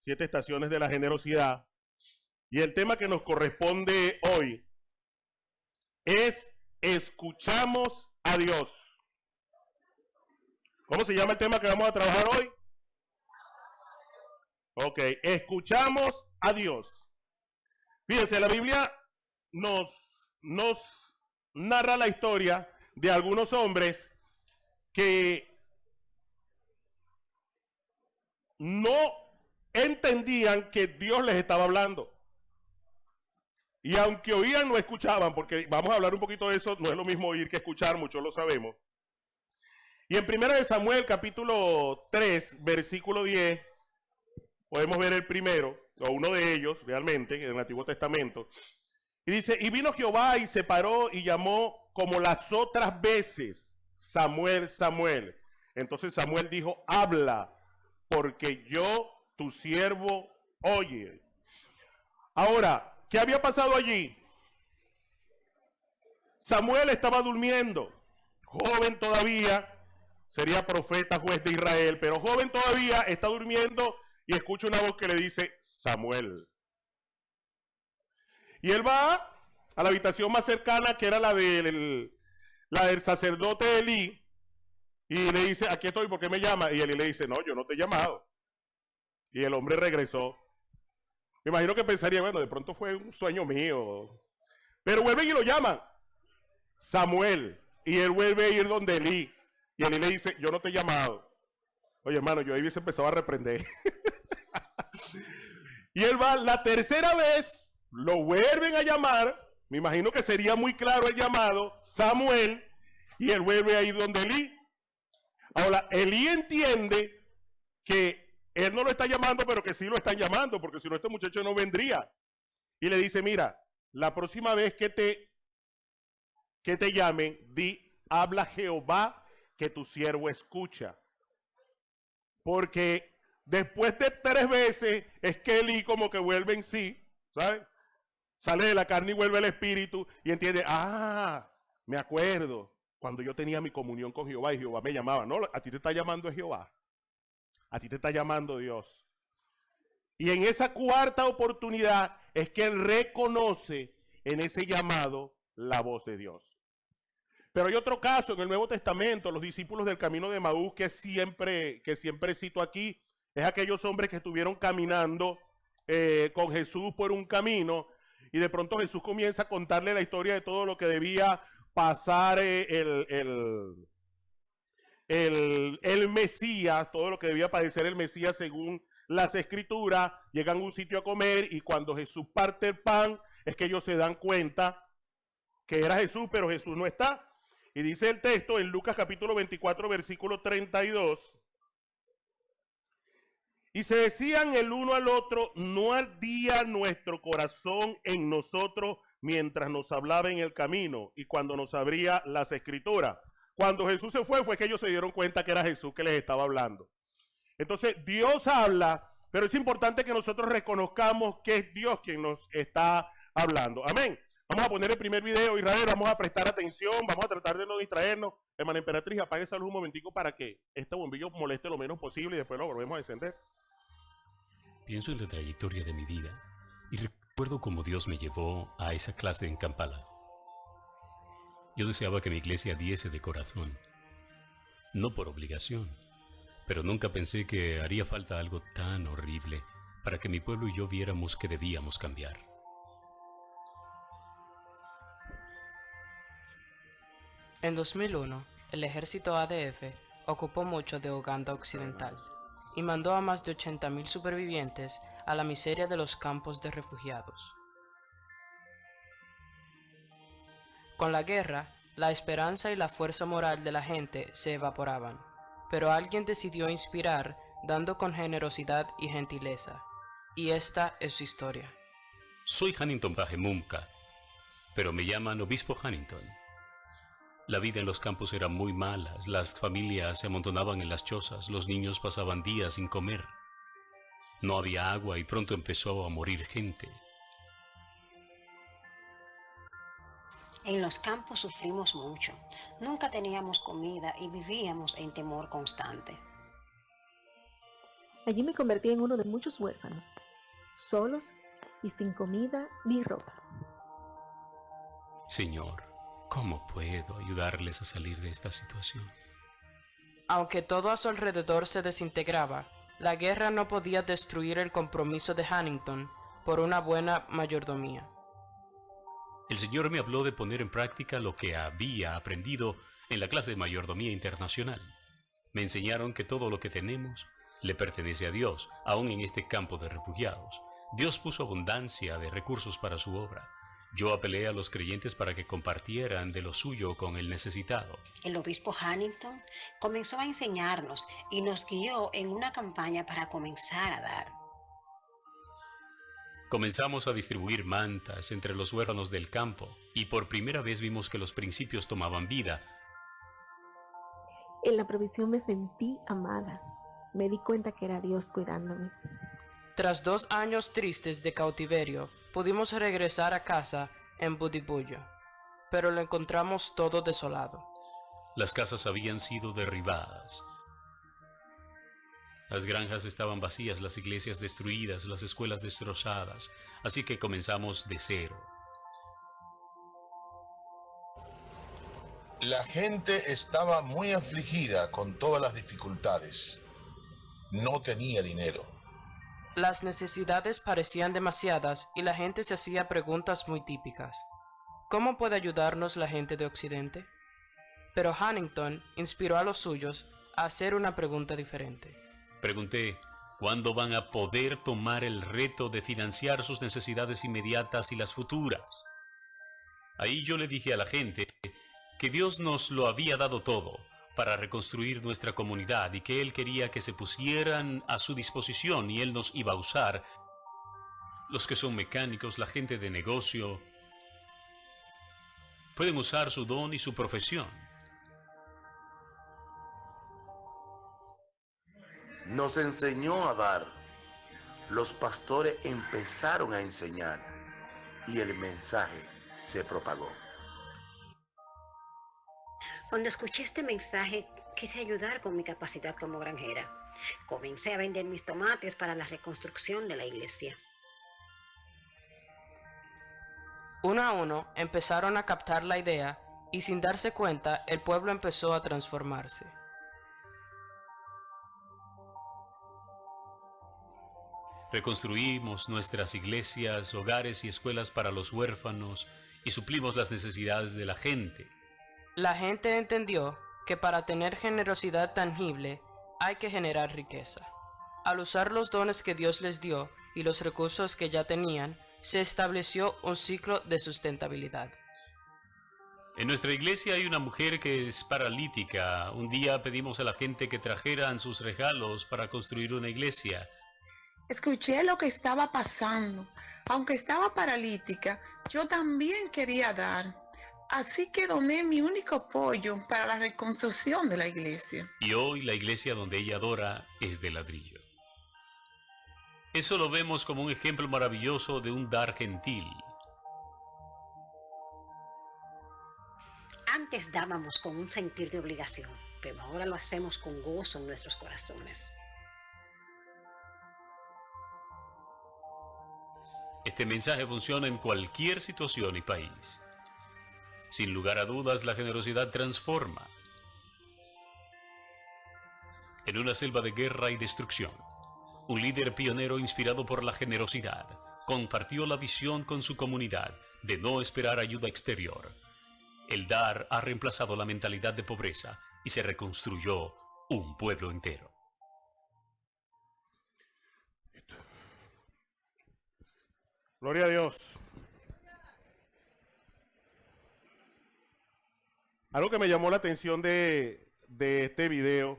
7 estaciones de la generosidad. Y el tema que nos corresponde hoy es escuchamos a Dios. ¿Cómo se llama el tema que vamos a trabajar hoy? Ok, escuchamos a Dios. Fíjense, la Biblia nos narra la historia de algunos hombres que no entendían que Dios les estaba hablando. Y aunque oían, no escuchaban, porque vamos a hablar un poquito de eso, no es lo mismo oír que escuchar, muchos lo sabemos. Y en 1 Samuel capítulo 3, versículo 10, podemos ver el primero, o uno de ellos realmente, en el Antiguo Testamento. Y dice, y vino Jehová y se paró y llamó como las otras veces, Samuel, Samuel. Entonces Samuel dijo, habla, porque yo, tu siervo, oye. Ahora, ¿qué había pasado allí? Samuel estaba durmiendo, joven todavía, sería profeta, juez de Israel, pero joven todavía, está durmiendo y escucha una voz que le dice, Samuel. Y él va a la habitación más cercana, que era la del sacerdote Elí, y le dice, aquí estoy, ¿por qué me llama? Y Elí le dice, no, yo no te he llamado. Y el hombre regresó. Me imagino que pensaría, bueno, de pronto fue un sueño mío. Pero vuelven y lo llaman, Samuel. Y él vuelve a ir donde Elí. Y Elí le dice, yo no te he llamado. Oye, hermano, yo ahí hubiese empezado a reprender. Y él va la tercera vez, lo vuelven a llamar. Me imagino que sería muy claro el llamado, Samuel. Y él vuelve a ir donde Elí. Ahora, Elí entiende que él no lo está llamando, pero que sí lo están llamando, porque si no, este muchacho no vendría. Y le dice, mira, la próxima vez que te llamen, habla Jehová, que tu siervo escucha. Porque después de 3 veces, es que Elí como que vuelve en sí, ¿sabes? Sale de la carne y vuelve el espíritu, y entiende, me acuerdo, cuando yo tenía mi comunión con Jehová, y Jehová me llamaba. No, a ti te está llamando Jehová. A ti te está llamando Dios. Y en esa cuarta oportunidad es que él reconoce en ese llamado la voz de Dios. Pero hay otro caso en el Nuevo Testamento, los discípulos del camino de Emaús, que siempre cito aquí, es aquellos hombres que estuvieron caminando con Jesús por un camino, y de pronto Jesús comienza a contarle la historia de todo lo que debía pasar el Mesías, todo lo que debía padecer el Mesías según las Escrituras. Llegan a un sitio a comer, y cuando Jesús parte el pan, es que ellos se dan cuenta que era Jesús, pero Jesús no está. Y dice el texto en Lucas capítulo 24, versículo 32. Y se decían el uno al otro, no ardía nuestro corazón en nosotros mientras nos hablaba en el camino y cuando nos abría las Escrituras. Cuando Jesús se fue que ellos se dieron cuenta que era Jesús que les estaba hablando. Entonces Dios habla, pero es importante que nosotros reconozcamos que es Dios quien nos está hablando. Amén. Vamos a poner el primer video, Israel, vamos a prestar atención, vamos a tratar de no distraernos. Hermana Emperatriz, apague esa luz un momentico para que este bombillo moleste lo menos posible y después lo volvemos a encender. Pienso en la trayectoria de mi vida y recuerdo cómo Dios me llevó a esa clase en Kampala. Yo deseaba que mi iglesia diese de corazón, no por obligación, pero nunca pensé que haría falta algo tan horrible para que mi pueblo y yo viéramos que debíamos cambiar. En 2001, el ejército ADF ocupó mucho de Uganda Occidental y mandó a más de 80.000 supervivientes a la miseria de los campos de refugiados. Con la guerra, la esperanza y la fuerza moral de la gente se evaporaban, pero alguien decidió inspirar dando con generosidad y gentileza, y esta es su historia. Soy Hannington Bahemumka, pero me llaman Obispo Hannington. La vida en los campos era muy mala, las familias se amontonaban en las chozas, los niños pasaban días sin comer. No había agua y pronto empezó a morir gente. En los campos sufrimos mucho. Nunca teníamos comida y vivíamos en temor constante. Allí me convertí en uno de muchos huérfanos, solos y sin comida ni ropa. Señor, ¿cómo puedo ayudarles a salir de esta situación? Aunque todo a su alrededor se desintegraba, la guerra no podía destruir el compromiso de Hannington por una buena mayordomía. El Señor me habló de poner en práctica lo que había aprendido en la clase de mayordomía internacional. Me enseñaron que todo lo que tenemos le pertenece a Dios, aún en este campo de refugiados. Dios puso abundancia de recursos para su obra. Yo apelé a los creyentes para que compartieran de lo suyo con el necesitado. El obispo Hannington comenzó a enseñarnos y nos guió en una campaña para comenzar a dar. Comenzamos a distribuir mantas entre los huérfanos del campo y por primera vez vimos que los principios tomaban vida. En la provisión me sentí amada. Me di cuenta que era Dios cuidándome. Tras 2 años tristes de cautiverio, pudimos regresar a casa en Budibullo, pero lo encontramos todo desolado. Las casas habían sido derribadas. Las granjas estaban vacías, las iglesias destruidas, las escuelas destrozadas, así que comenzamos de cero. La gente estaba muy afligida con todas las dificultades. No tenía dinero. Las necesidades parecían demasiadas y la gente se hacía preguntas muy típicas. ¿Cómo puede ayudarnos la gente de Occidente? Pero Hannington inspiró a los suyos a hacer una pregunta diferente. Pregunté, ¿cuándo van a poder tomar el reto de financiar sus necesidades inmediatas y las futuras? Ahí yo le dije a la gente que Dios nos lo había dado todo para reconstruir nuestra comunidad y que Él quería que se pusieran a su disposición y Él nos iba a usar. Los que son mecánicos, la gente de negocio, pueden usar su don y su profesión. Nos enseñó a dar. Los pastores empezaron a enseñar y el mensaje se propagó. Cuando escuché este mensaje, quise ayudar con mi capacidad como granjera. Comencé a vender mis tomates para la reconstrucción de la iglesia. Uno a uno empezaron a captar la idea y sin darse cuenta el pueblo empezó a transformarse. Reconstruimos nuestras iglesias, hogares y escuelas para los huérfanos y suplimos las necesidades de la gente. La gente entendió que para tener generosidad tangible hay que generar riqueza. Al usar los dones que Dios les dio y los recursos que ya tenían, se estableció un ciclo de sustentabilidad. En nuestra iglesia hay una mujer que es paralítica. Un día pedimos a la gente que trajeran sus regalos para construir una iglesia. Escuché lo que estaba pasando. Aunque estaba paralítica, yo también quería dar. Así que doné mi único apoyo para la reconstrucción de la iglesia. Y hoy la iglesia donde ella adora es de ladrillo. Eso lo vemos como un ejemplo maravilloso de un dar gentil. Antes dábamos con un sentir de obligación, pero ahora lo hacemos con gozo en nuestros corazones. Este mensaje funciona en cualquier situación y país. Sin lugar a dudas, la generosidad transforma. En una selva de guerra y destrucción, un líder pionero inspirado por la generosidad compartió la visión con su comunidad de no esperar ayuda exterior. El dar ha reemplazado la mentalidad de pobreza y se reconstruyó un pueblo entero. Gloria a Dios. Algo que me llamó la atención de este video,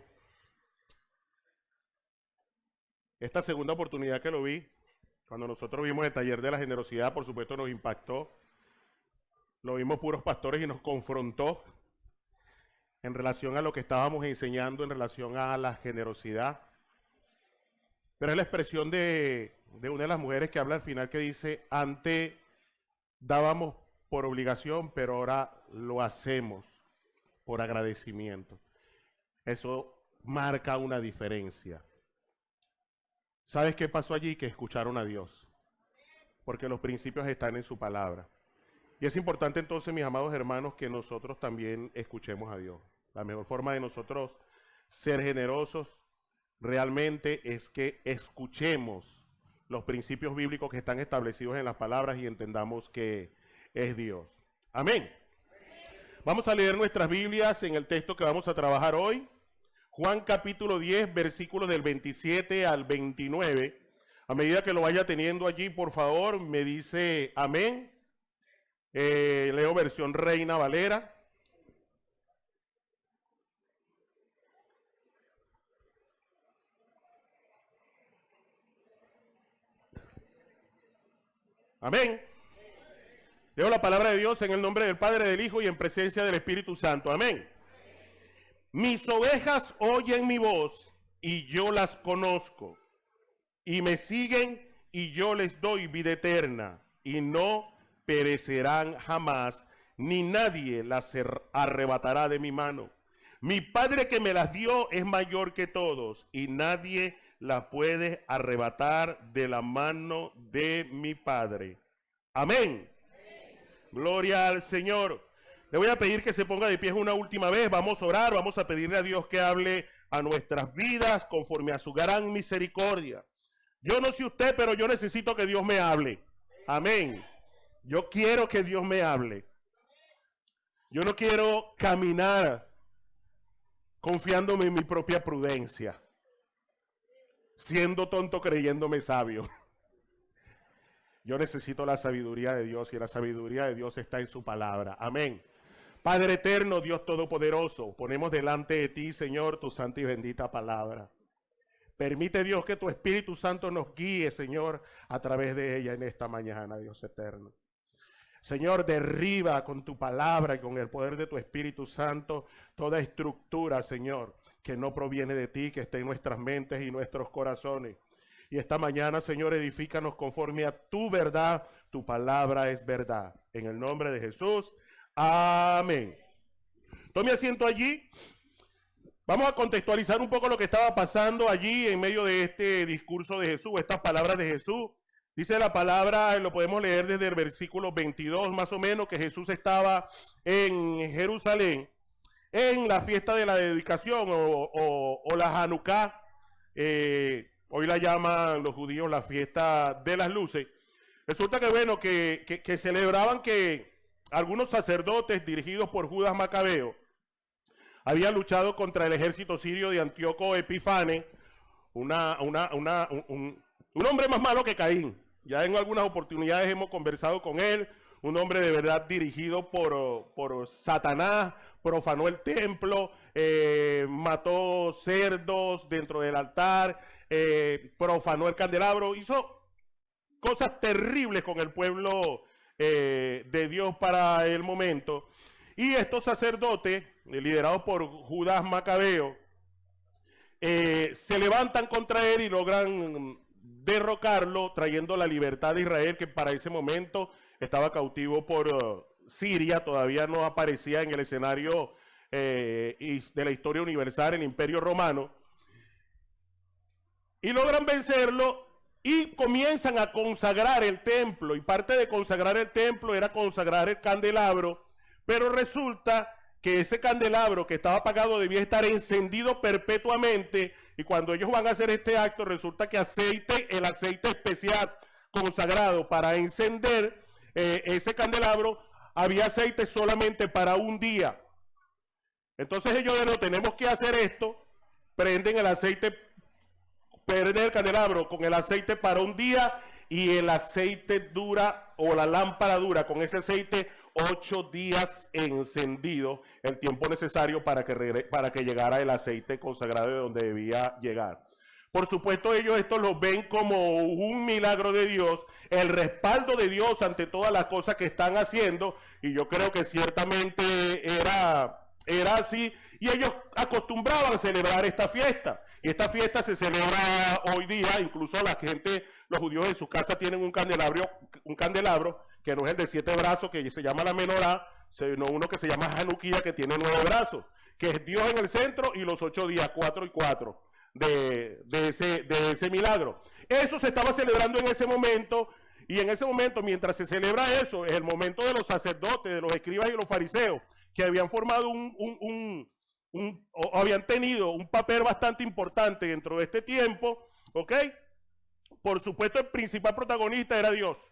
esta segunda oportunidad que lo vi, cuando nosotros vimos el taller de la generosidad, por supuesto nos impactó. Lo vimos puros pastores y nos confrontó en relación a lo que estábamos enseñando en relación a la generosidad. Pero es la expresión de una de las mujeres que habla al final que dice, antes dábamos por obligación, pero ahora lo hacemos por agradecimiento. Eso marca una diferencia. ¿Sabes qué pasó allí? Que escucharon a Dios, porque los principios están en su palabra. Y es importante entonces, mis amados hermanos, que nosotros también escuchemos a Dios. La mejor forma de nosotros ser generosos realmente es que escuchemos los principios bíblicos que están establecidos en las palabras y entendamos que es Dios. Amén. Vamos a leer nuestras Biblias en el texto que vamos a trabajar hoy. Juan capítulo 10, versículos del 27 al 29. A medida que lo vaya teniendo allí, por favor, me dice amén. Leo versión Reina Valera. Amén. Leo la palabra de Dios en el nombre del Padre, del Hijo y en presencia del Espíritu Santo. Amén. Mis ovejas oyen mi voz y yo las conozco, y me siguen y yo les doy vida eterna, y no perecerán jamás, ni nadie las arrebatará de mi mano. Mi Padre que me las dio es mayor que todos, y nadie las puede arrebatar de la mano de mi Padre. Amén. Gloria al Señor. Le voy a pedir que se ponga de pie una última vez. Vamos a orar, vamos a pedirle a Dios que hable a nuestras vidas conforme a su gran misericordia. Yo no sé usted, pero yo necesito que Dios me hable. Amén. Yo quiero que Dios me hable. Yo no quiero caminar confiándome en mi propia prudencia, siendo tonto creyéndome sabio. Yo necesito la sabiduría de Dios y la sabiduría de Dios está en su palabra. Amén. Padre eterno, Dios todopoderoso, ponemos delante de ti, Señor, tu santa y bendita palabra. Permite, Dios, que tu Espíritu Santo nos guíe, Señor, a través de ella en esta mañana, Dios eterno. Señor, derriba con tu palabra y con el poder de tu Espíritu Santo toda estructura, Señor, que no proviene de ti, que esté en nuestras mentes y nuestros corazones. Y esta mañana, Señor, edifícanos conforme a tu verdad. Tu palabra es verdad. En el nombre de Jesús. Amén. Tome asiento allí. Vamos a contextualizar un poco lo que estaba pasando allí en medio de este discurso de Jesús, estas palabras de Jesús. Dice la palabra, lo podemos leer desde el versículo 22 más o menos, que Jesús estaba en Jerusalén en la fiesta de la dedicación o la Hanukkah. Hoy la llaman los judíos la fiesta de las luces. Resulta que bueno, que celebraban que algunos sacerdotes dirigidos por Judas Macabeo habían luchado contra el ejército sirio de Antíoco Epífanes, un hombre más malo que Caín. Ya en algunas oportunidades hemos conversado con él, un hombre de verdad dirigido por Satanás, profanó el templo, mató cerdos dentro del altar, profanó el candelabro, hizo cosas terribles con el pueblo de Dios para el momento. Y estos sacerdotes, liderados por Judas Macabeo, se levantan contra él y logran derrocarlo, trayendo la libertad de Israel, que para ese momento estaba cautivo por Siria, todavía no aparecía en el escenario de la historia universal, el Imperio Romano. Y logran vencerlo y comienzan a consagrar el templo. Y parte de consagrar el templo era consagrar el candelabro. Pero resulta que ese candelabro que estaba apagado debía estar encendido perpetuamente. Y cuando ellos van a hacer este acto, resulta que el aceite especial consagrado para encender ese candelabro, había aceite solamente para un día. Entonces ellos dijeron, tenemos que hacer esto. Prenden el aceite, prenden el candelabro con el aceite para un día, y el aceite dura, o la lámpara dura con ese aceite 8 días encendido, el tiempo necesario para que llegara el aceite consagrado de donde debía llegar. Por supuesto, ellos esto lo ven como un milagro de Dios, el respaldo de Dios ante todas las cosas que están haciendo, y yo creo que ciertamente era así, y ellos acostumbraban a celebrar esta fiesta. Y esta fiesta se celebra hoy día, incluso la gente, los judíos en su casa tienen un candelabro que no es el de 7 brazos, que se llama la menorá, sino uno que se llama Hanukkah, que tiene 9 brazos, que es Dios en el centro y los 8 días, 4 y 4. de ese milagro. Eso se estaba celebrando en ese momento, y en ese momento, mientras se celebra eso, es el momento de los sacerdotes, de los escribas y los fariseos, que habían formado o habían tenido un papel bastante importante dentro de este tiempo, ¿ok? Por supuesto, el principal protagonista era Dios,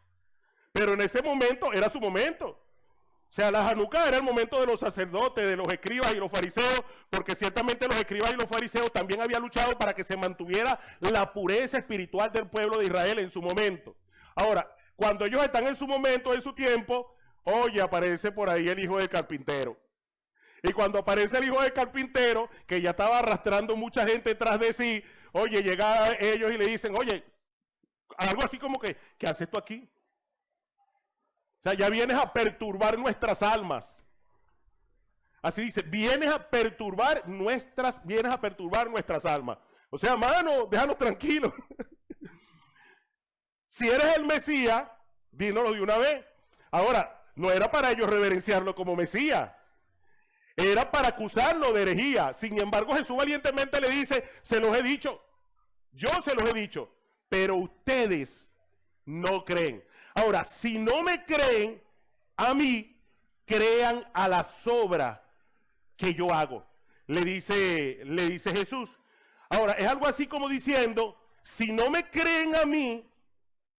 pero en ese momento era su momento. O sea, la Hanukkah era el momento de los sacerdotes, de los escribas y los fariseos, porque ciertamente los escribas y los fariseos también habían luchado para que se mantuviera la pureza espiritual del pueblo de Israel en su momento. Ahora, cuando ellos están en su momento, en su tiempo, oye, aparece por ahí el hijo del carpintero. Y cuando aparece el hijo del carpintero, que ya estaba arrastrando mucha gente detrás de sí, oye, llegan ellos y le dicen, oye, algo así como que, ¿qué haces tú aquí? O sea, ya vienes a perturbar nuestras almas. Así dice, vienes a perturbar nuestras almas. O sea, mano, déjanos tranquilos. Si eres el Mesías, dínoslo de una vez. Ahora, no era para ellos reverenciarlo como Mesías. Era para acusarlo de herejía. Sin embargo, Jesús valientemente le dice, se los he dicho. Yo se los he dicho. Pero ustedes no creen. Ahora, si no me creen a mí, crean a las obras que yo hago. Le dice Jesús. Ahora, es algo así como diciendo, si no me creen a mí,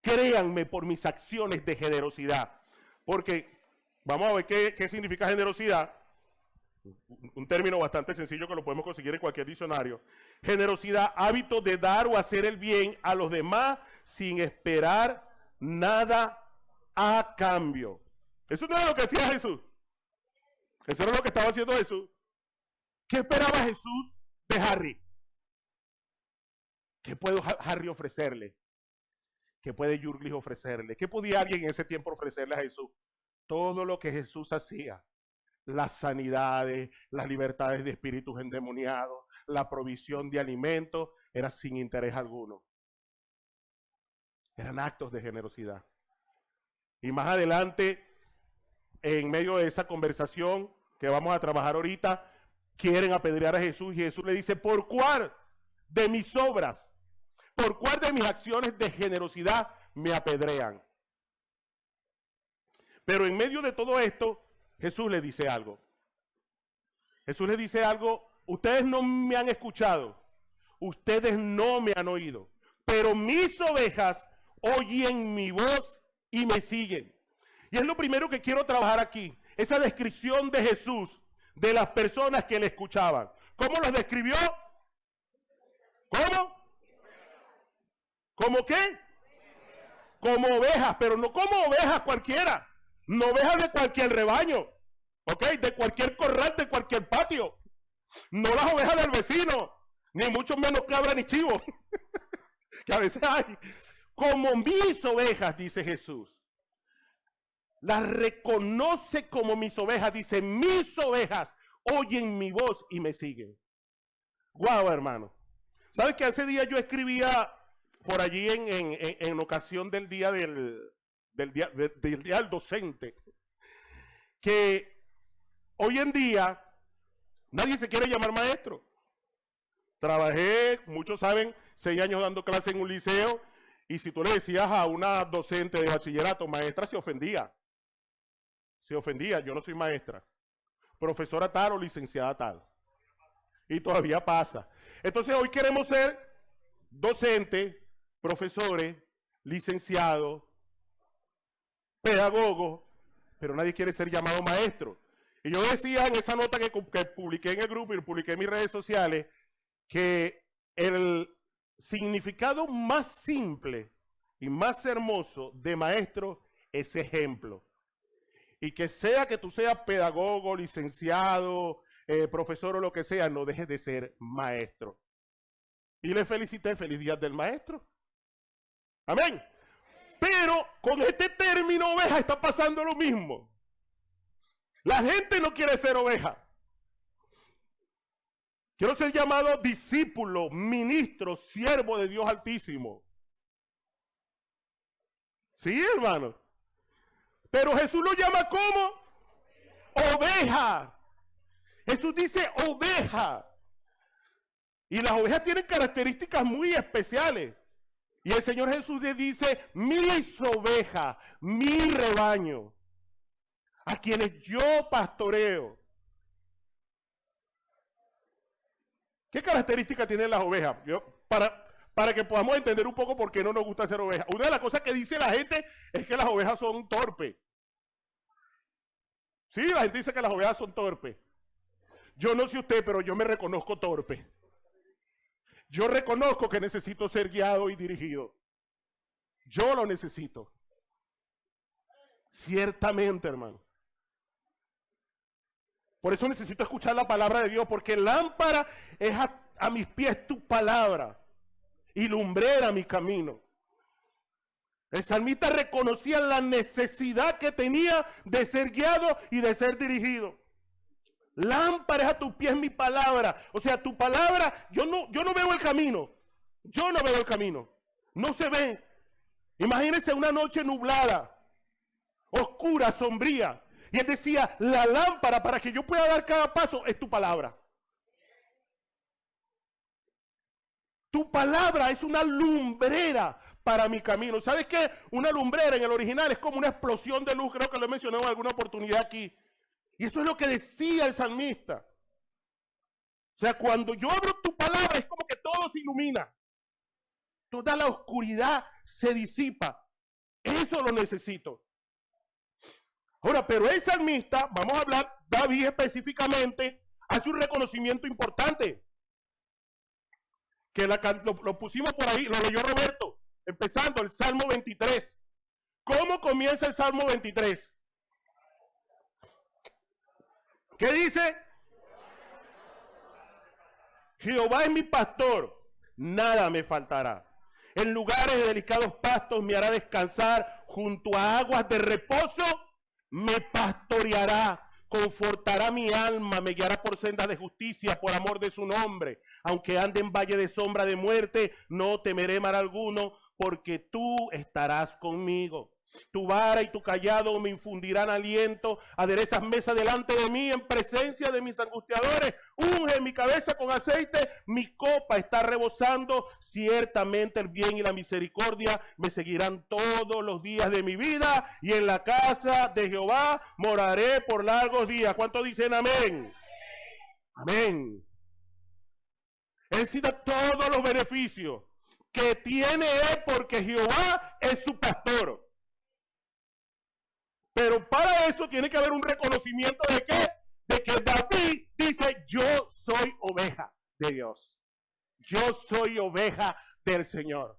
créanme por mis acciones de generosidad. Porque, vamos a ver qué significa generosidad. Un término bastante sencillo que lo podemos conseguir en cualquier diccionario. Generosidad, hábito de dar o hacer el bien a los demás sin esperar nada a cambio. Eso no era lo que hacía Jesús. Eso era lo que estaba haciendo Jesús. ¿Qué esperaba Jesús de Harry? ¿Qué puede Harry ofrecerle? ¿Qué puede Jurglis ofrecerle? ¿Qué podía alguien en ese tiempo ofrecerle a Jesús? Todo lo que Jesús hacía. Las sanidades, las libertades de espíritus endemoniados, la provisión de alimentos, era sin interés alguno. Eran actos de generosidad. Y más adelante, en medio de esa conversación que vamos a trabajar ahorita, quieren apedrear a Jesús y Jesús le dice, ¿por cuál de mis obras, por cuál de mis acciones de generosidad me apedrean? Pero en medio de todo esto, Jesús le dice algo. Jesús le dice algo, ustedes no me han escuchado, ustedes no me han oído, pero mis ovejas oyen mi voz y me siguen. Y es lo primero que quiero trabajar aquí, esa descripción de Jesús, de las personas que le escuchaban. ¿Cómo los describió? ¿Cómo? ¿Cómo qué? Como ovejas, pero no como ovejas cualquiera. No ovejas de cualquier rebaño, ¿ok? De cualquier corral, de cualquier patio. No las ovejas del vecino, ni mucho menos cabra ni chivo, que a veces hay. Como mis ovejas, dice Jesús. Las reconoce como mis ovejas, dice, mis ovejas oyen mi voz y me siguen. Guau, hermano. ¿Sabes que hace día yo escribía por allí en ocasión del día del día del docente, que hoy en día nadie se quiere llamar maestro? Trabajé, muchos saben, 6 años dando clase en un liceo, y si tú le decías a una docente de bachillerato, maestra, se ofendía. Se ofendía, yo no soy maestra. Profesora tal o licenciada tal. Y todavía pasa. Entonces hoy queremos ser docentes, profesores, licenciados, pedagogos, pero nadie quiere ser llamado maestro. Y yo decía en esa nota que publiqué en el grupo y publiqué en mis redes sociales, que el significado más simple y más hermoso de maestro es ejemplo. Y que sea que tú seas pedagogo, licenciado, profesor o lo que sea, no dejes de ser maestro. Y le felicité, feliz día del maestro. Amén. Pero con este término oveja está pasando lo mismo. La gente no quiere ser oveja. Quiero ser llamado discípulo, ministro, siervo de Dios Altísimo. Sí, hermano. Pero Jesús lo llama como oveja. Jesús dice oveja. Y las ovejas tienen características muy especiales. Y el Señor Jesús le dice, mis ovejas, mi rebaño, a quienes yo pastoreo. ¿Qué características tienen las ovejas? Para que podamos entender un poco por qué no nos gusta ser ovejas. Una de las cosas que dice la gente es que las ovejas son torpes. Sí, la gente dice que las ovejas son torpes. Yo no sé usted, pero yo me reconozco torpe. Yo reconozco que necesito ser guiado y dirigido. Yo lo necesito. Ciertamente, hermano. Por eso necesito escuchar la palabra de Dios, porque lámpara es a mis pies tu palabra y lumbrera mi camino. El salmista reconocía la necesidad que tenía de ser guiado y de ser dirigido. Lámpara es a tus pies mi palabra. O sea, tu palabra, yo no veo el camino. Yo no veo el camino. No se ve. Imagínense una noche nublada, oscura, sombría. Y él decía, la lámpara para que yo pueda dar cada paso es tu palabra. Tu palabra es una lumbrera para mi camino. ¿Sabes qué? Una lumbrera en el original es como una explosión de luz. Creo que lo he mencionado en alguna oportunidad aquí. Y eso es lo que decía el salmista. O sea, cuando yo abro tu palabra es como que todo se ilumina. Toda la oscuridad se disipa. Eso lo necesito. Ahora, pero el salmista, vamos a hablar, David específicamente, hace un reconocimiento importante. Que lo pusimos por ahí, lo leyó Roberto, empezando el Salmo 23. ¿Cómo comienza el Salmo 23? ¿Qué dice? Jehová es mi pastor, nada me faltará. En lugares de delicados pastos me hará descansar, junto a aguas de reposo me pastoreará, confortará mi alma, me guiará por sendas de justicia, por amor de su nombre. Aunque ande en valle de sombra de muerte, no temeré mal alguno, porque tú estarás conmigo. Tu vara y tu callado me infundirán aliento, aderezas mesa delante de mí en presencia de mis angustiadores, unge mi cabeza con aceite, mi copa está rebosando, ciertamente el bien y la misericordia me seguirán todos los días de mi vida, y en la casa de Jehová moraré por largos días. ¿Cuántos dicen amén? Amén. Él cita todos los beneficios que tiene él porque Jehová es su pastor. Pero para eso tiene que haber un reconocimiento de ¿qué? De que David dice, yo soy oveja de Dios. Yo soy oveja del Señor.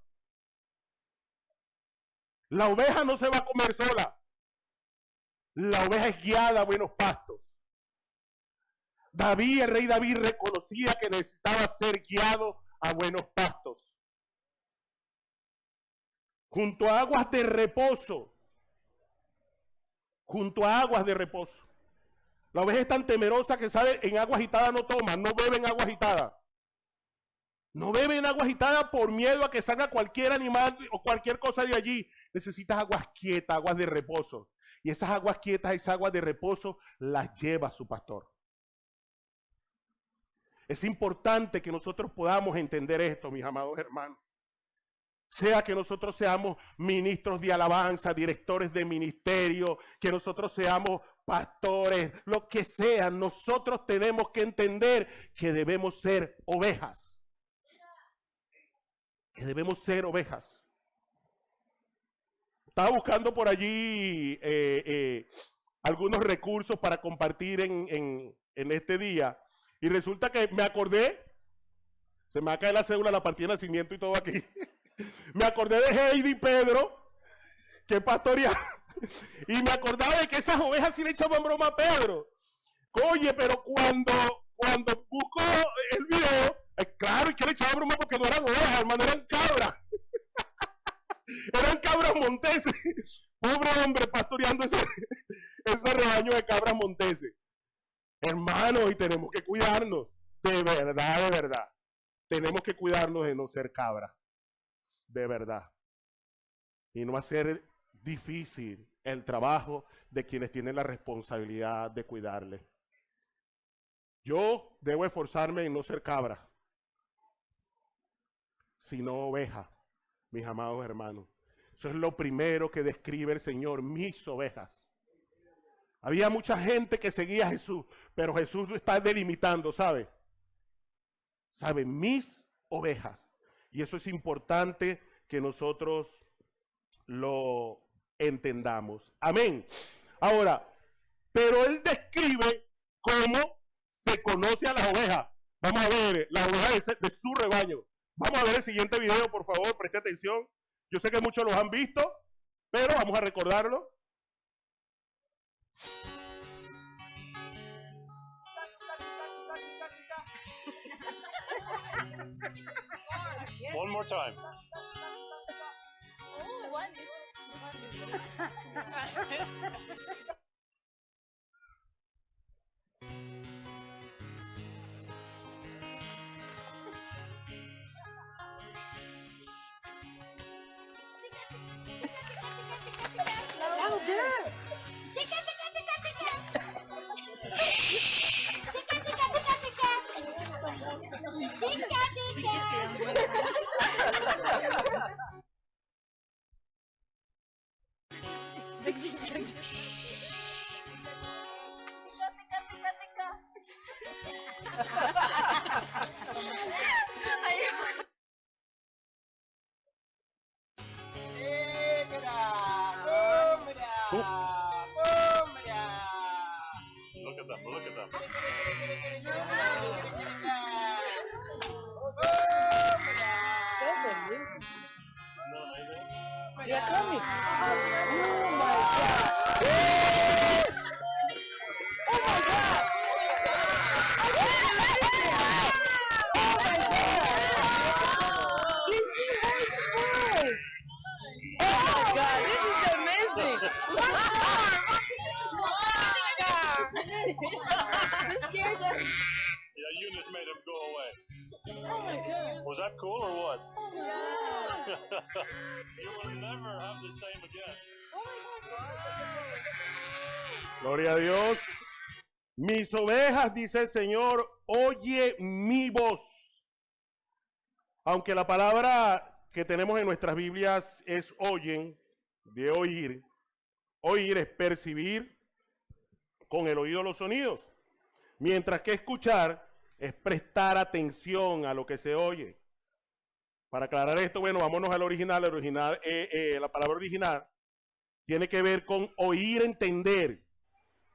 La oveja no se va a comer sola. La oveja es guiada a buenos pastos. David, el rey David, reconocía que necesitaba ser guiado a buenos pastos. Junto a aguas de reposo. Junto a aguas de reposo. La oveja es tan temerosa que sabe, en agua agitada no toma, no bebe en agua agitada. No bebe en agua agitada por miedo a que salga cualquier animal o cualquier cosa de allí. Necesitas aguas quietas, aguas de reposo. Y esas aguas quietas, esas aguas de reposo, las lleva su pastor. Es importante que nosotros podamos entender esto, mis amados hermanos. Sea que nosotros seamos ministros de alabanza, directores de ministerio, que nosotros seamos pastores, lo que sea, nosotros tenemos que entender que debemos ser ovejas. Que debemos ser ovejas. Estaba buscando por allí algunos recursos para compartir en este día y resulta que me acordé, se me va a caer la cédula, la partida de nacimiento y todo aquí. Me acordé de Heidi Pedro, que pastoreaba, y me acordaba de que esas ovejas sí le echaban broma a Pedro. Oye, pero cuando busco el video, claro, y que le echaban broma porque no eran ovejas, hermano, eran cabras. Eran cabras monteses. Pobre hombre pastoreando ese rebaño de cabras monteses. Hermanos, y tenemos que cuidarnos, de verdad. Tenemos que cuidarnos de no ser cabras. De verdad. Y no hacer difícil el trabajo de quienes tienen la responsabilidad de cuidarle. Yo debo esforzarme en no ser cabra. sino ovejas, mis amados hermanos. Eso es lo primero que describe el Señor, mis ovejas. Había mucha gente que seguía a Jesús, pero Jesús lo está delimitando, ¿sabe? ¿Sabe? Mis ovejas. Y eso es importante que nosotros lo entendamos. Amén. Ahora, pero Él describe cómo se conoce a las ovejas. Vamos a ver las ovejas de su rebaño. Vamos a ver el siguiente video, por favor, preste atención. Yo sé que muchos los han visto, pero vamos a recordarlo. One more time. Look at them, look at them. They're coming. Oh my God. Oh my God. Oh my God. This is oh my God. This is amazing. You scared them. Yeah, Eunice made him go away. Oh my God. Was that cool or what? Oh my God. You will never have the same again. Gloria a Dios. Mis ovejas, dice el Señor, oye mi voz. Aunque la palabra que tenemos en nuestras Biblias es oyen, de oír. Oír es percibir con el oído los sonidos. Mientras que escuchar es prestar atención a lo que se oye. Para aclarar esto, bueno, vámonos al original. La palabra original tiene que ver con oír, entender,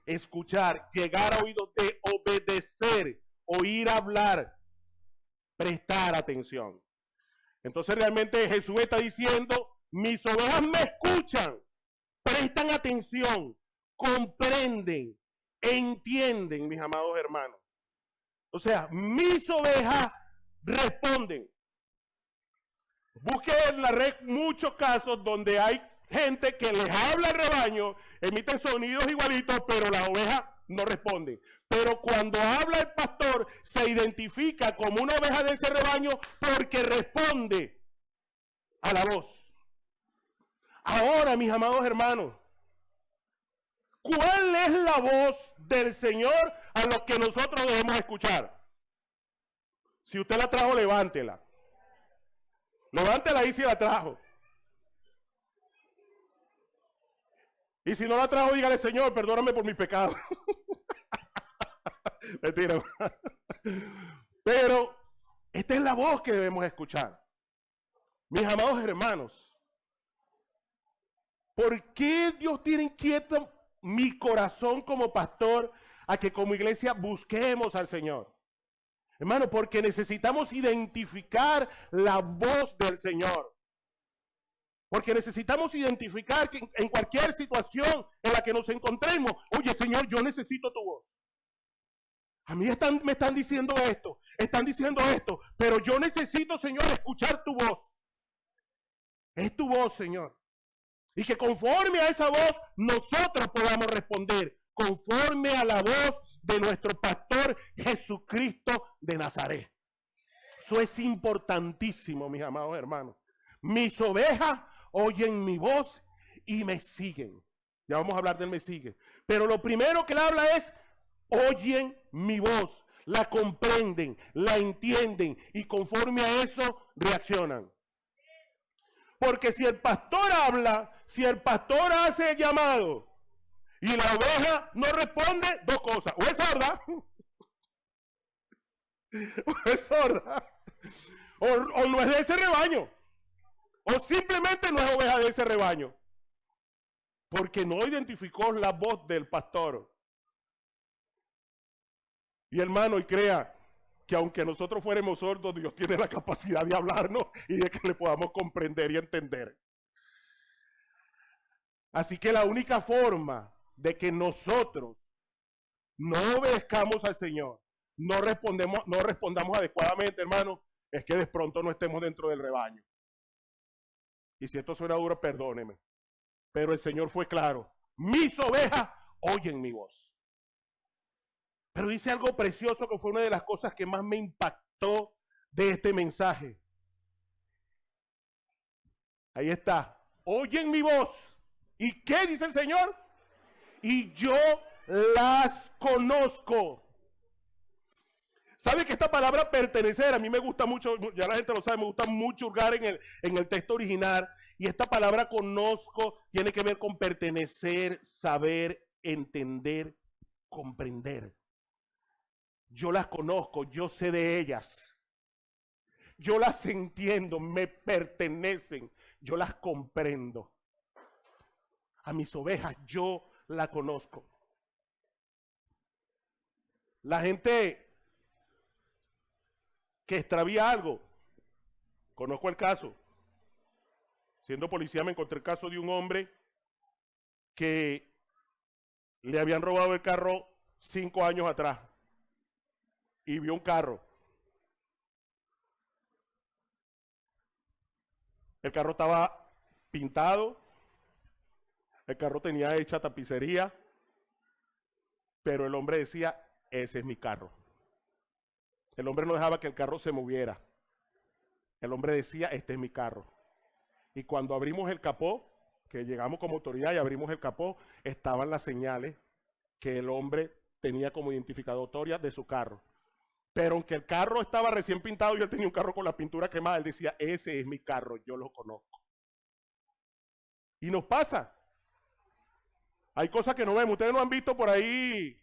escuchar, llegar a oídos de obedecer, oír hablar, prestar atención. Entonces realmente Jesús está diciendo, mis ovejas me escuchan, prestan atención, comprenden, entienden, mis amados hermanos. O sea, mis ovejas responden. Busque en la red muchos casos donde hay gente que les habla al rebaño, emiten sonidos igualitos, pero las ovejas no responden. Pero cuando habla el pastor, se identifica como una oveja de ese rebaño porque responde a la voz. Ahora, mis amados hermanos, ¿cuál es la voz del Señor a lo que nosotros debemos escuchar? Si usted la trajo, levántela. Levántela ahí si la trajo. Y si no la trajo, dígale, Señor, perdóname por mis pecados. Mentira. Pero esta es la voz que debemos escuchar. Mis amados hermanos, ¿por qué Dios tiene inquieto mi corazón como pastor a que como iglesia busquemos al Señor? Hermano, porque necesitamos identificar la voz del Señor. Porque necesitamos identificar que en cualquier situación en la que nos encontremos, oye, Señor, yo necesito tu voz. A mí me están diciendo esto, pero yo necesito, Señor, escuchar tu voz. Es tu voz, Señor. Y que conforme a esa voz, nosotros podamos responder, conforme a la voz de nuestro pastor Jesucristo de Nazaret. Eso es importantísimo, mis amados hermanos. Mis ovejas oyen mi voz y me siguen. Ya vamos a hablar del me sigue. Pero lo primero que él habla es, oyen mi voz. la comprenden, la entienden y conforme a eso reaccionan. Porque si el pastor habla, si el pastor hace el llamado y la oveja no responde, dos cosas: o es sorda, o es sorda, o no es de ese rebaño, o simplemente no es oveja de ese rebaño, porque no identificó la voz del pastor. Y hermano, y crea que aunque nosotros fuéramos sordos, Dios tiene la capacidad de hablarnos y de que le podamos comprender y entender. Así que la única forma de que nosotros no obedezcamos al Señor, no respondamos adecuadamente, hermano, es que de pronto no estemos dentro del rebaño. Y si esto suena duro, perdóneme. Pero el Señor fue claro: mis ovejas oyen mi voz. Pero dice algo precioso que fue una de las cosas que más me impactó de este mensaje. Ahí está: oyen mi voz. ¿Y qué dice el Señor? Y yo las conozco. ¿Sabe que esta palabra pertenecer a mí me gusta mucho? Ya la gente lo sabe, me gusta mucho hurgar en el texto original. Y esta palabra conozco tiene que ver con pertenecer, saber, entender, comprender. Yo las conozco, yo sé de ellas. Yo las entiendo, me pertenecen, yo las comprendo. A mis ovejas yo la conozco. La gente que extravía algo, conozco el caso. Siendo policía me encontré el caso de un hombre que le habían robado el carro 5 años atrás y vio un carro. El carro estaba pintado, el carro tenía hecha tapicería, pero el hombre decía: ese es mi carro. El hombre no dejaba que el carro se moviera. El hombre decía: este es mi carro. Y cuando abrimos el capó, que llegamos como autoridad y abrimos el capó, estaban las señales que el hombre tenía como identificatoria de su carro. Pero aunque el carro estaba recién pintado y él tenía un carro con la pintura quemada, él decía: ese es mi carro, yo lo conozco. Y nos pasa. Hay cosas que no vemos. Ustedes no han visto por ahí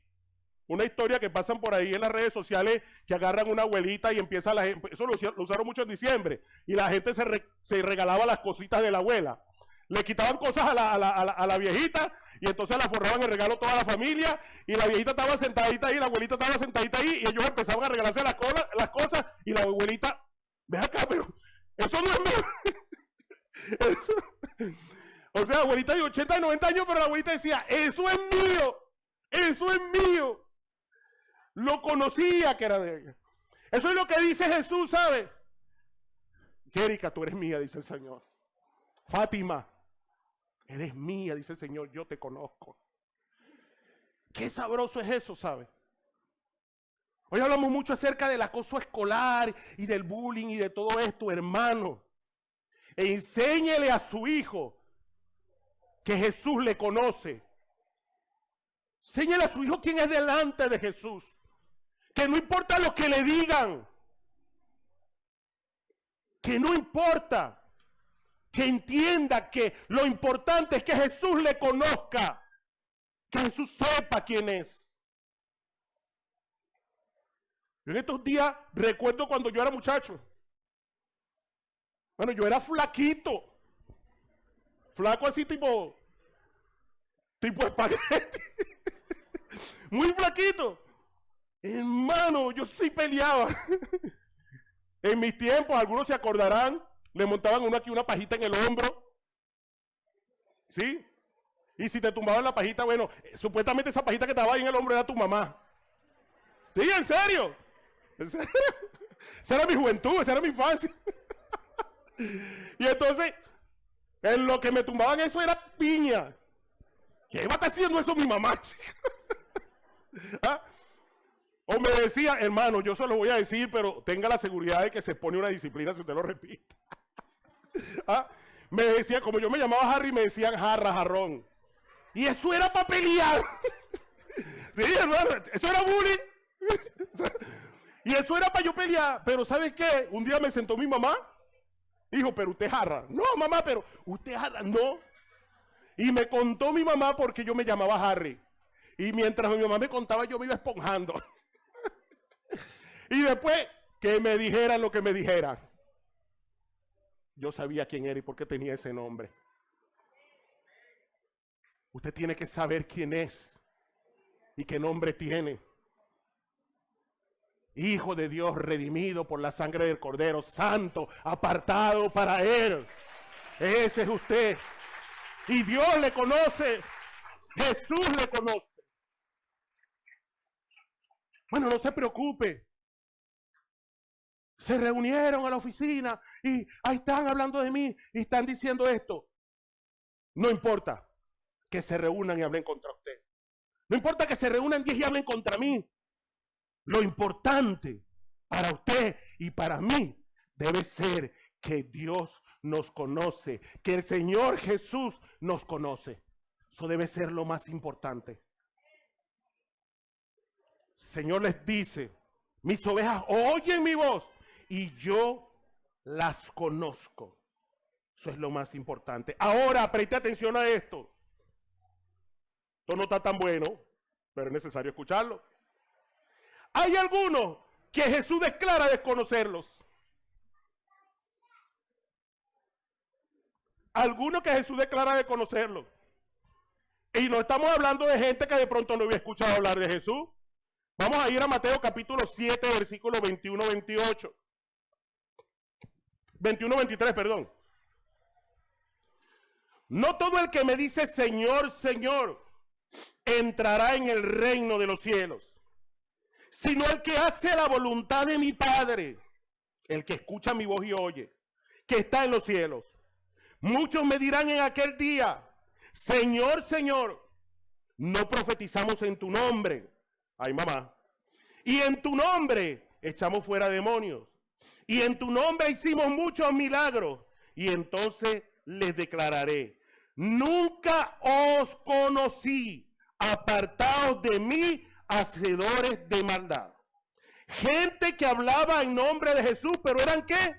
una historia que pasan por ahí en las redes sociales, que agarran una abuelita y empieza la gente, eso lo usaron mucho en diciembre, y la gente se regalaba las cositas de la abuela. Le quitaban cosas a la viejita y entonces la forraban en regalo toda la familia, y la viejita estaba sentadita ahí, la abuelita estaba sentadita ahí, y ellos empezaban a regalarse las cosas, y la abuelita: ve acá, pero eso no es mío. O sea, abuelita de 80 y 90 años, pero la abuelita decía: eso es mío, eso es mío. Lo conocía que era de ella. Eso es lo que dice Jesús, ¿sabe? Jerica, tú eres mía, dice el Señor. Fátima, eres mía, dice el Señor, yo te conozco. Qué sabroso es eso, ¿sabe? Hoy hablamos mucho acerca del acoso escolar y del bullying y de todo esto, hermano. Enséñele a su hijo que Jesús le conoce. Enséñele a su hijo quién es delante de Jesús. Que no importa lo que le digan. Que no importa. Que entienda que lo importante es que Jesús le conozca. Que Jesús sepa quién es. Yo en estos días recuerdo cuando yo era muchacho. Bueno, yo era flaquito. Flaco así tipo espagueti. Muy flaquito. Hermano, yo sí peleaba. En mis tiempos, algunos se acordarán, le montaban uno aquí una pajita en el hombro. ¿Sí? Y si te tumbaban la pajita, bueno, supuestamente esa pajita que estaba ahí en el hombro era tu mamá. Sí, en serio. ¿En serio? Esa era mi juventud, esa era mi infancia. Y entonces, en lo que me tumbaban eso era piña. ¿Qué iba a estar haciendo eso mi mamá? ¿Ah? O me decía: hermano, yo se lo voy a decir, pero tenga la seguridad de que se pone una disciplina si usted lo repite. ¿Ah? Me decía, como yo me llamaba Harry, me decían jarra, jarrón. Y eso era para pelear. Sí, hermano, eso era bullying. Y eso era para yo pelear. Pero ¿sabes qué? Un día me sentó mi mamá. Dijo, pero usted jarra. No, mamá, pero usted jarra. No. Y me contó mi mamá porque yo me llamaba Harry. Y mientras mi mamá me contaba, yo me iba esponjando. Y después, que me dijeran lo que me dijeran. Yo sabía quién era y por qué tenía ese nombre. Usted tiene que saber quién es y qué nombre tiene. Hijo de Dios, redimido por la sangre del Cordero, santo, apartado para Él. Ese es usted. Y Dios le conoce. Jesús le conoce. Bueno, no se preocupe. Se reunieron a la oficina y ahí están hablando de mí y están diciendo esto. No importa que se reúnan y hablen contra usted. No importa que se reúnan 10 y hablen contra mí. Lo importante para usted y para mí debe ser que Dios nos conoce, que el Señor Jesús nos conoce. Eso debe ser lo más importante. El Señor les dice, mis ovejas oyen mi voz y yo las conozco. Eso es lo más importante. Ahora, preste atención a esto. Esto no está tan bueno, pero es necesario escucharlo. Hay algunos que Jesús declara desconocerlos. Algunos que Jesús declara desconocerlos. Y no estamos hablando de gente que de pronto no había escuchado hablar de Jesús. Vamos a ir a Mateo capítulo 7, versículo 21-28. 21-23, perdón. No todo el que me dice Señor, Señor, entrará en el reino de los cielos, sino el que hace la voluntad de mi Padre, el que escucha mi voz y oye, que está en los cielos. Muchos me dirán en aquel día, Señor, Señor, no profetizamos en tu nombre. Ay, mamá. Y en tu nombre echamos fuera demonios. Y en tu nombre hicimos muchos milagros. Y entonces les declararé, nunca os conocí, apartados de mí, hacedores de maldad. Gente que hablaba en nombre de Jesús, pero ¿eran qué?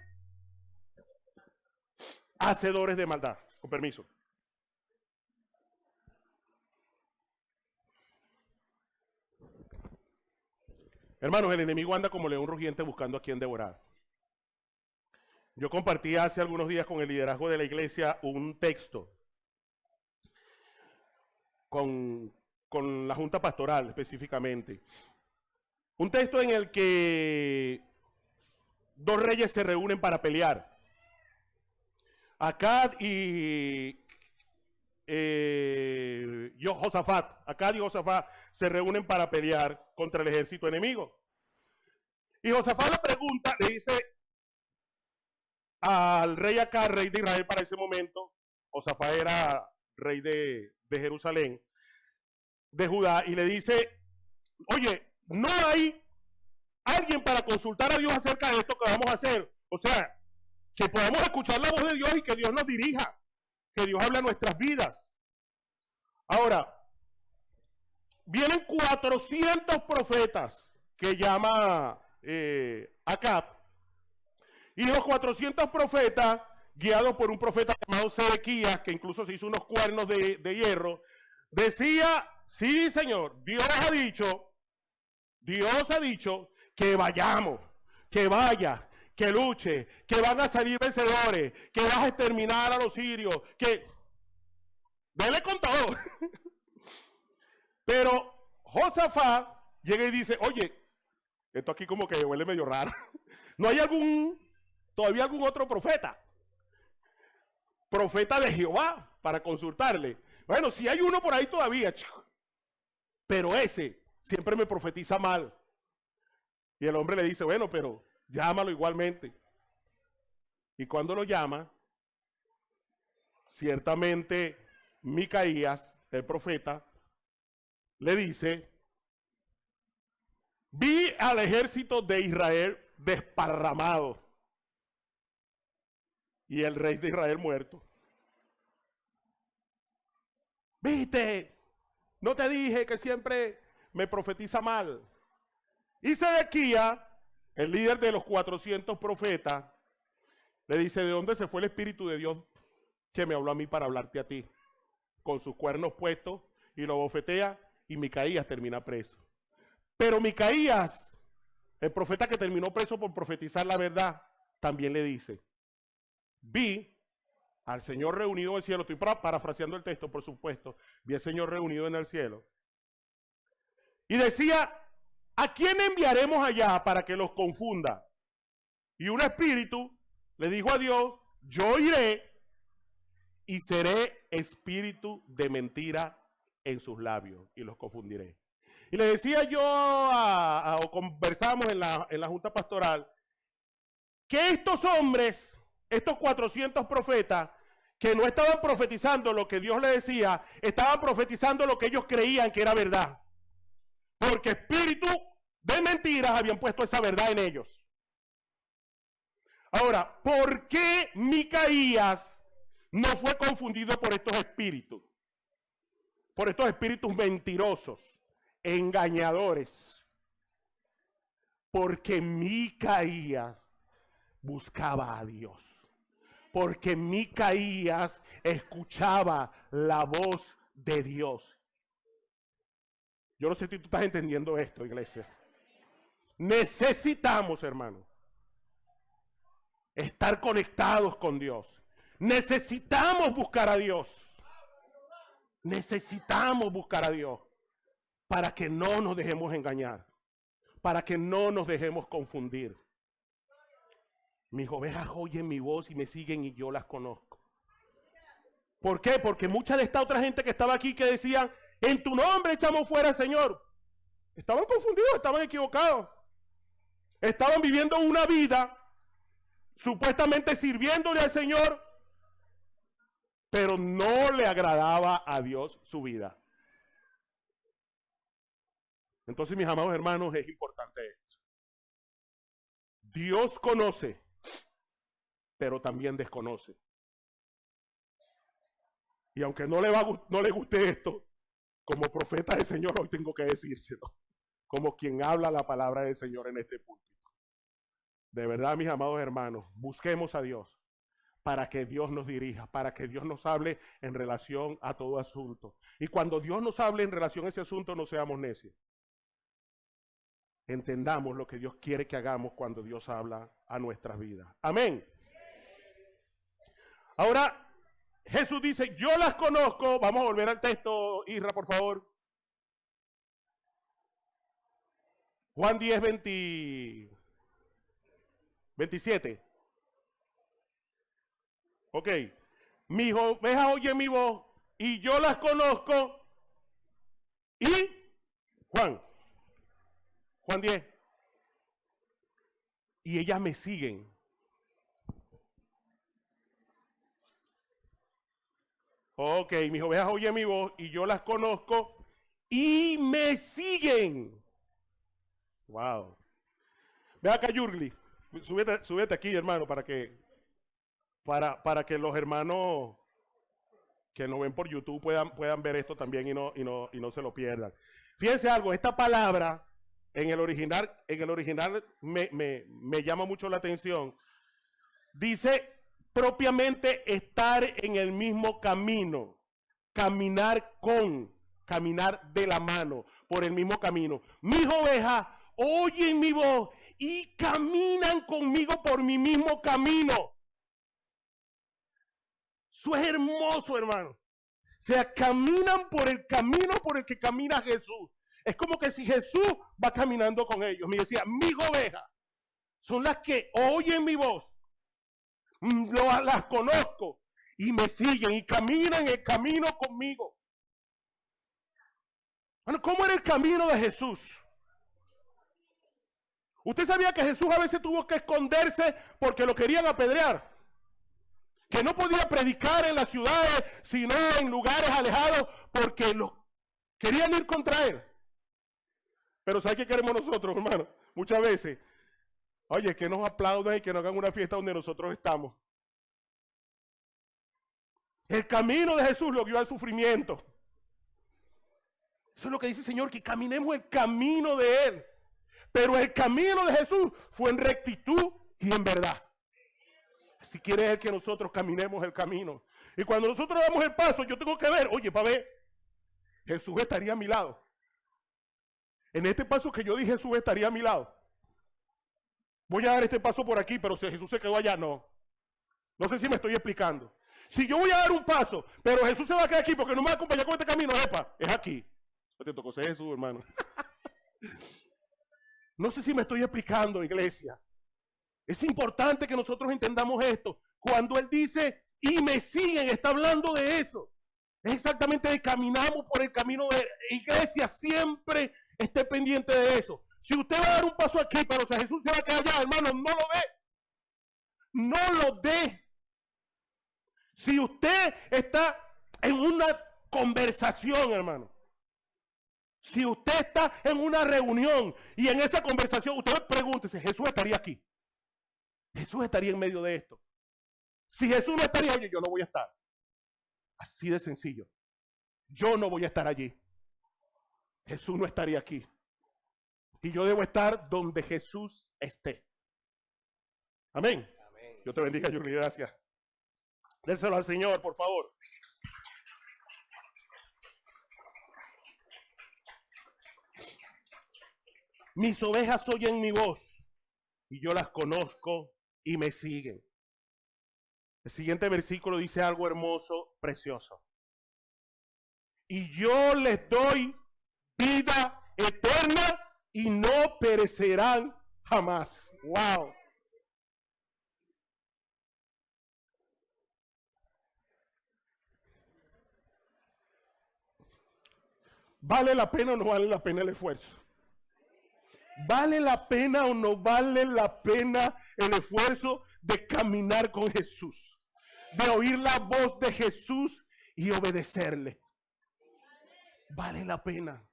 Hacedores de maldad. Con permiso. Hermanos, el enemigo anda como león rugiente buscando a quien devorar. Yo compartí hace algunos días con el liderazgo de la iglesia un texto con la junta pastoral específicamente. Un texto en el que dos reyes se reúnen para pelear. Acad y Josafat. Acad y Josafat se reúnen para pelear contra el ejército enemigo. Y Josafat le pregunta, le dice al rey Acad, rey de Israel para ese momento. Josafat era rey de Jerusalén, de Judá, y le dice, oye, no hay alguien para consultar a Dios acerca de esto que vamos a hacer. O sea, que podamos escuchar la voz de Dios y que Dios nos dirija, que Dios hable a nuestras vidas. Ahora, vienen 400 profetas que llama Acab, y los 400 profetas, guiados por un profeta llamado Sedequías, que incluso se hizo unos cuernos de hierro, decía, sí señor, Dios ha dicho que vayamos, que vaya, que luche, que van a salir vencedores, que vas a exterminar a los sirios, que dele con todo. Pero Josafat llega y dice, oye, esto aquí como que huele medio raro. ¿No hay todavía algún otro profeta de Jehová para consultarle? Bueno, si hay uno por ahí todavía, chico, pero ese siempre me profetiza mal. Y el hombre le dice, bueno, pero llámalo igualmente. Y cuando lo llama, ciertamente Micaías, el profeta, le dice, vi al ejército de Israel desparramado y el rey de Israel muerto. ¿Viste? No te dije que siempre me profetiza mal. Y Sedequías, el líder de los 400 profetas, le dice, ¿de dónde se fue el Espíritu de Dios que me habló a mí para hablarte a ti? Con sus cuernos puestos, y lo bofetea, y Micaías termina preso. Pero Micaías, el profeta que terminó preso por profetizar la verdad, también le dice, vi al Señor reunido en el cielo, estoy parafraseando el texto, por supuesto, vi al Señor reunido en el cielo, y decía, ¿a quién enviaremos allá para que los confunda? Y un espíritu le dijo a Dios, yo iré y seré espíritu de mentira en sus labios y los confundiré. Y le decía yo, o conversamos en la junta pastoral, que estos hombres, estos 400 profetas, que no estaban profetizando lo que Dios le decía, estaban profetizando lo que ellos creían que era verdad. Porque espíritu de mentiras habían puesto esa verdad en ellos. Ahora, ¿por qué Micaías no fue confundido por estos espíritus? Por estos espíritus mentirosos, engañadores. Porque Micaías buscaba a Dios. Porque Micaías escuchaba la voz de Dios. Yo no sé si tú estás entendiendo esto, iglesia. Necesitamos, hermano, estar conectados con Dios. Necesitamos buscar a Dios. Necesitamos buscar a Dios para que no nos dejemos engañar, para que no nos dejemos confundir. Mis ovejas oyen mi voz y me siguen y yo las conozco. ¿Por qué? Porque mucha de esta otra gente que estaba aquí que decían, en tu nombre echamos fuera al Señor. Estaban confundidos, estaban equivocados. Estaban viviendo una vida supuestamente sirviéndole al Señor, pero no le agradaba a Dios su vida. Entonces, mis amados hermanos, es importante esto. Dios conoce, pero también desconoce. Y aunque no le guste esto, como profeta del Señor hoy tengo que decírselo, como quien habla la palabra del Señor en este púlpito. De verdad, mis amados hermanos, busquemos a Dios para que Dios nos dirija, para que Dios nos hable en relación a todo asunto. Y cuando Dios nos hable en relación a ese asunto, no seamos necios. Entendamos lo que Dios quiere que hagamos cuando Dios habla a nuestras vidas. Amén. Ahora, Jesús dice, yo las conozco. Vamos a volver al texto, Isra, por favor. Juan 10, 27. Ok. Mis ovejas oyen mi voz y yo las conozco. Y Juan 10. Y ellas me siguen. Ok, mis ovejas oyen mi voz y yo las conozco y me siguen. Wow. Ve acá, Yurli. Súbete aquí, hermano, para que los hermanos que nos ven por YouTube puedan ver esto también y no se lo pierdan. Fíjense algo, esta palabra en el original me llama mucho la atención. Dice propiamente estar en el mismo camino, caminar de la mano por el mismo camino. Mis ovejas oyen mi voz y caminan conmigo por mi mismo camino. Eso es hermoso, hermano. O sea, caminan por el camino por el que camina Jesús. Es como que si Jesús va caminando con ellos. Me decía, mis ovejas son las que oyen mi voz. Las conozco y me siguen y caminan el camino conmigo. Bueno, ¿cómo era el camino de Jesús? ¿Usted sabía que Jesús a veces tuvo que esconderse porque lo querían apedrear? Que no podía predicar en las ciudades, sino en lugares alejados porque lo querían ir contra él. Pero ¿sabe qué queremos nosotros, hermano? Muchas veces, oye, que nos aplaudan y que nos hagan una fiesta donde nosotros estamos. El camino de Jesús lo guió al sufrimiento. Eso es lo que dice el Señor, que caminemos el camino de Él. Pero el camino de Jesús fue en rectitud y en verdad. Si quiere Él que nosotros caminemos el camino. Y cuando nosotros damos el paso, yo tengo que ver, oye, para ver, Jesús estaría a mi lado. En este paso que yo dije, Jesús estaría a mi lado. Voy a dar este paso por aquí, pero si Jesús se quedó allá, no. No sé si me estoy explicando. Si yo voy a dar un paso, pero Jesús se va a quedar aquí porque no me va a acompañar con este camino, epa, es aquí. No te tocó ser Jesús, hermano. No sé si me estoy explicando, iglesia. Es importante que nosotros entendamos esto. Cuando Él dice, y me siguen, está hablando de eso. Es exactamente de caminamos por el camino de iglesia. Siempre esté pendiente de eso. Si usted va a dar un paso aquí, pero si Jesús se va a quedar allá, hermano, no lo dé. No lo dé. Si usted está en una conversación, hermano. Si usted está en una reunión y en esa conversación, usted pregúntese, Jesús estaría aquí. Jesús estaría en medio de esto. Si Jesús no estaría, oye, yo no voy a estar. Así de sencillo. Yo no voy a estar allí. Jesús no estaría aquí. Y yo debo estar donde Jesús esté. Amén. Amén. Dios te bendiga, Yuri. Gracias. Déselo al Señor, por favor. Mis ovejas oyen mi voz y yo las conozco y me siguen. El siguiente versículo dice algo hermoso, precioso. Y yo les doy vida eterna y no perecerán jamás. Wow. ¿Vale la pena o no vale la pena el esfuerzo? ¿Vale la pena o no vale la pena el esfuerzo de caminar con Jesús? De oír la voz de Jesús y obedecerle. Vale la pena.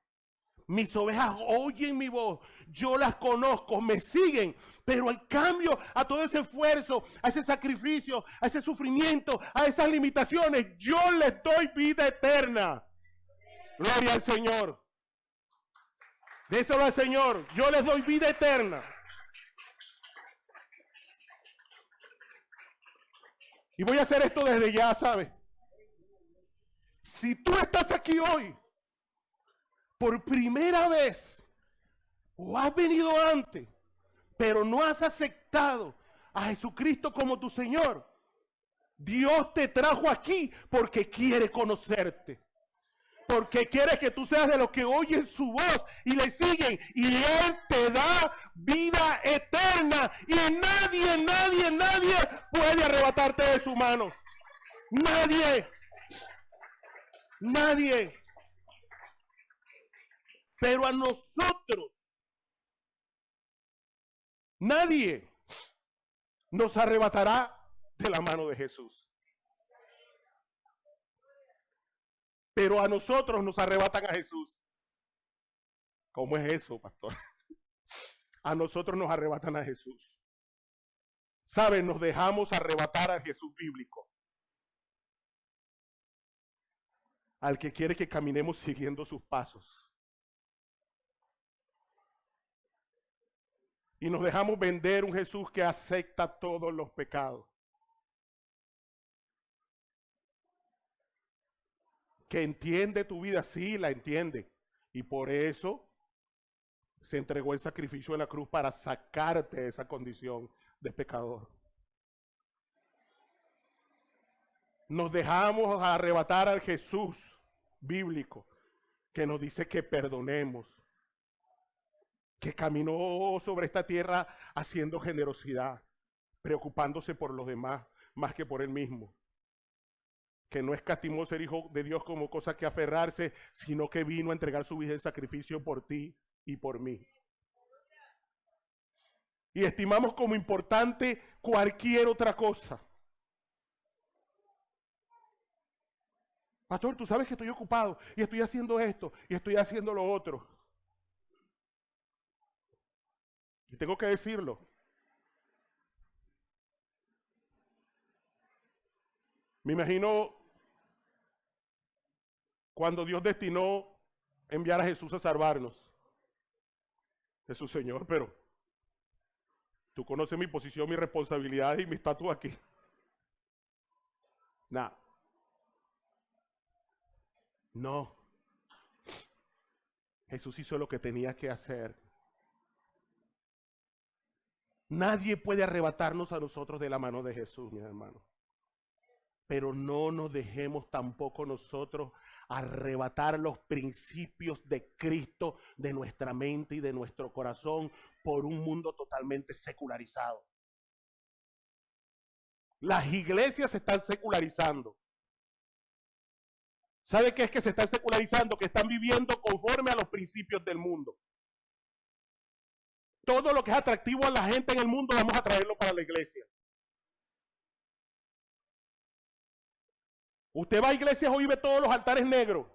Mis ovejas oyen mi voz, yo las conozco, me siguen, pero en cambio a todo ese esfuerzo, a ese sacrificio, a ese sufrimiento, a esas limitaciones, yo les doy vida eterna. Gloria al Señor. Déselo al Señor, yo les doy vida eterna. Y voy a hacer esto desde ya, ¿sabes? Si tú estás aquí hoy, por primera vez, o has venido antes, pero no has aceptado a Jesucristo como tu Señor, Dios te trajo aquí porque quiere conocerte. Porque quiere que tú seas de los que oyen su voz y le siguen. Y Él te da vida eterna. Y nadie puede arrebatarte de su mano. Nadie. Pero a nosotros, nadie nos arrebatará de la mano de Jesús. Pero a nosotros nos arrebatan a Jesús. ¿Cómo es eso, pastor? A nosotros nos arrebatan a Jesús. ¿Saben? Nos dejamos arrebatar a Jesús bíblico. Al que quiere que caminemos siguiendo sus pasos. Y nos dejamos vender un Jesús que acepta todos los pecados. Que entiende tu vida, sí, la entiende. Y por eso se entregó el sacrificio en la cruz para sacarte de esa condición de pecador. Nos dejamos arrebatar al Jesús bíblico que nos dice que perdonemos, que caminó sobre esta tierra haciendo generosidad, preocupándose por los demás más que por él mismo. Que no escatimó ser hijo de Dios como cosa que aferrarse, sino que vino a entregar su vida en sacrificio por ti y por mí. Y estimamos como importante cualquier otra cosa. Pastor, tú sabes que estoy ocupado y estoy haciendo esto y estoy haciendo lo otro. Y tengo que decirlo. Me imagino cuando Dios destinó enviar a Jesús a salvarnos. es su Señor, pero tú conoces mi posición, mi responsabilidad y mi estatus aquí. Nada. No. Jesús hizo lo que tenía que hacer. Nadie puede arrebatarnos a nosotros de la mano de Jesús, mis hermanos. Pero no nos dejemos tampoco nosotros arrebatar los principios de Cristo de nuestra mente y de nuestro corazón por un mundo totalmente secularizado. Las iglesias se están secularizando. ¿Sabe qué es que se están secularizando? Que están viviendo conforme a los principios del mundo. Todo lo que es atractivo a la gente en el mundo vamos a traerlo para la iglesia. Usted va a iglesias hoy y ve todos los altares negros.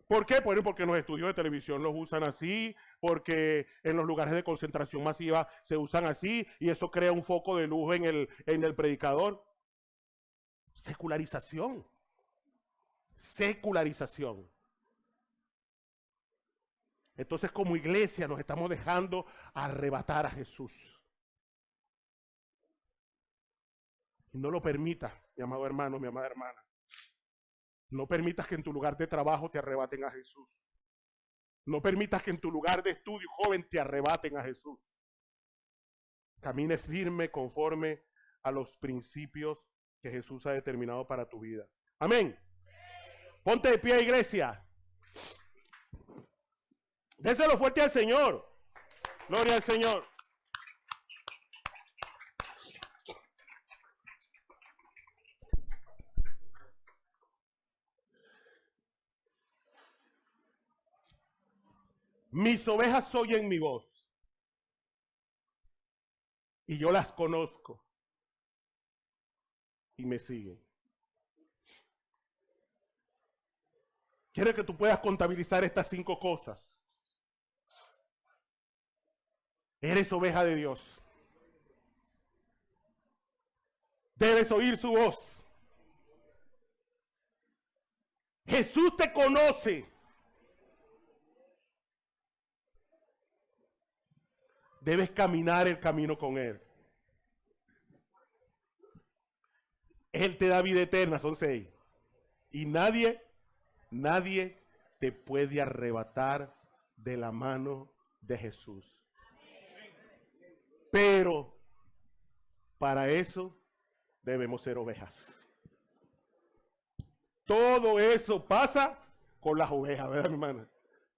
¿Por qué? Bueno, porque en los estudios de televisión los usan así, porque en los lugares de concentración masiva se usan así, y eso crea un foco de luz en el predicador. Secularización. Secularización. Entonces, como iglesia nos estamos dejando arrebatar a Jesús. Y no lo permitas, mi amado hermano, mi amada hermana. No permitas que en tu lugar de trabajo te arrebaten a Jesús. No permitas que en tu lugar de estudio, joven, te arrebaten a Jesús. Camine firme conforme a los principios que Jesús ha determinado para tu vida. Amén. Ponte de pie, iglesia. Déselo fuerte al Señor. Gloria al Señor. Mis ovejas oyen mi voz y yo las conozco y me siguen. Quiero que tú puedas contabilizar estas 5 cosas. Eres oveja de Dios. Debes oír su voz. Jesús te conoce. Debes caminar el camino con Él. Él te da vida eterna, son 6. Y nadie te puede arrebatar de la mano de Jesús. Pero para eso debemos ser ovejas. Todo eso pasa con las ovejas, ¿verdad, mi hermana?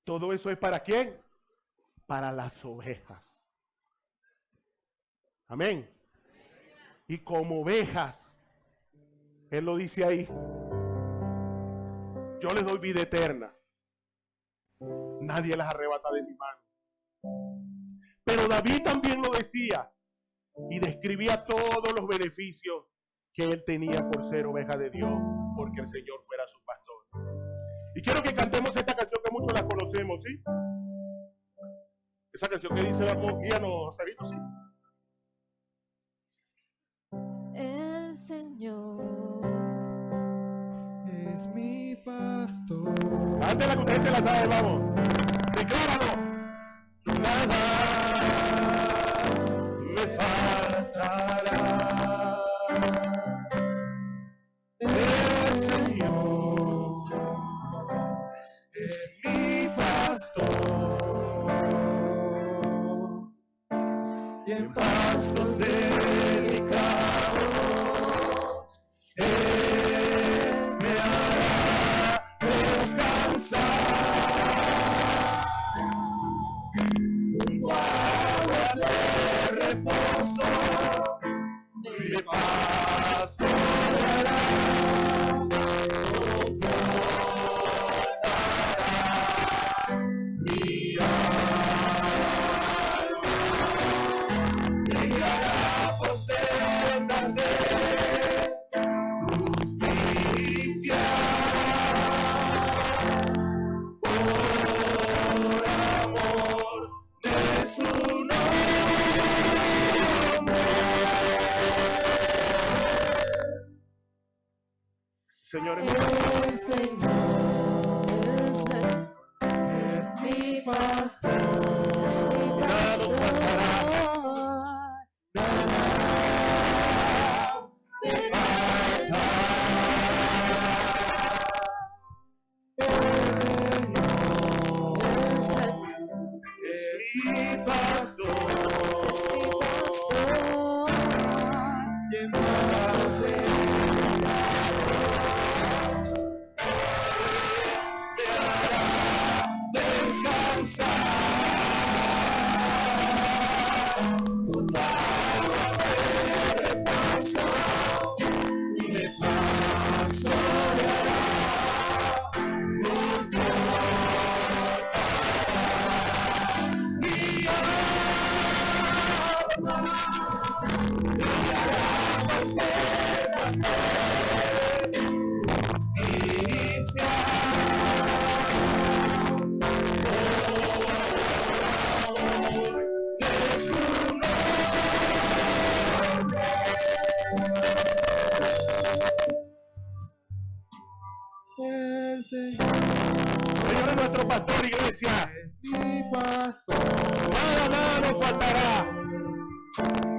Todo eso es ¿para quién? Para las ovejas. Amén. Y como ovejas, Él lo dice ahí, yo les doy vida eterna. Nadie las arrebata de mi mano. Pero David también lo decía y describía todos los beneficios que él tenía por ser oveja de Dios, porque el Señor fuera su pastor. Y quiero que cantemos esta canción que muchos la conocemos, ¿sí? Esa canción que dice, guíanos, Sarito, ¿sí? El Señor es mi pastor. Cántela que ustedes se la saben, vamos. Decláralo. Nada me faltará. El Señor es mi pastor. Y en pastos delicados Él me hará descansar. Junto a aguas de reposo me pastoreará. Confortará mi alma. Me guiará por sendas pastor. Es mi pastor. Y en manos de Él Me hará descansar. Tu palabra de reposo y de paso me hará el Señor Señor es nuestro pastor, iglesia. es mi pastor. Nada nos faltará.